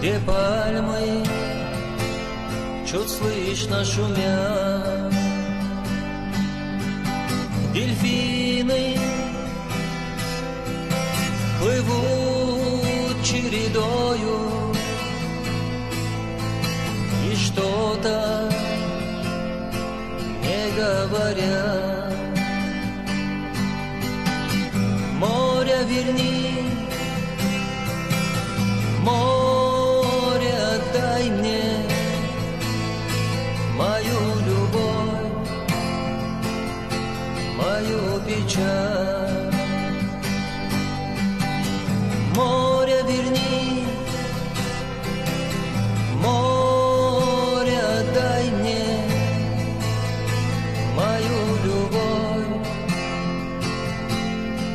где пальмы чуть слышно шумят, дельфины плывут чередою, и что-то не говорят. Море верни, море отдай мне мою любовь, мою печаль. Море верни, море отдай мне мою любовь,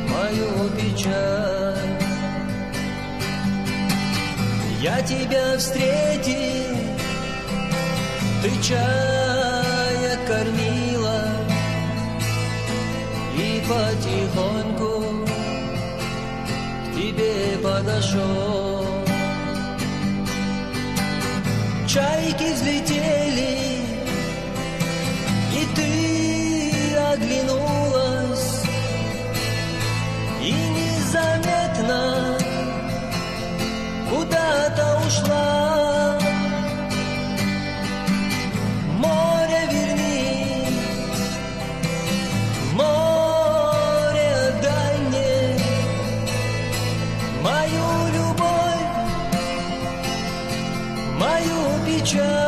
мою печаль. Я тебя встретил, ты чая кормила, и потихоньку к тебе подошел. Чайки взлетели, и ты оглянулась, и незаметно куда-то ушла. Море верни, море отдай мне мою любовь, мою печаль.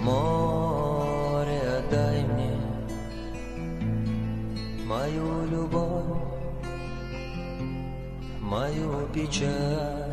Море, отдай мне мою любовь, мою печаль.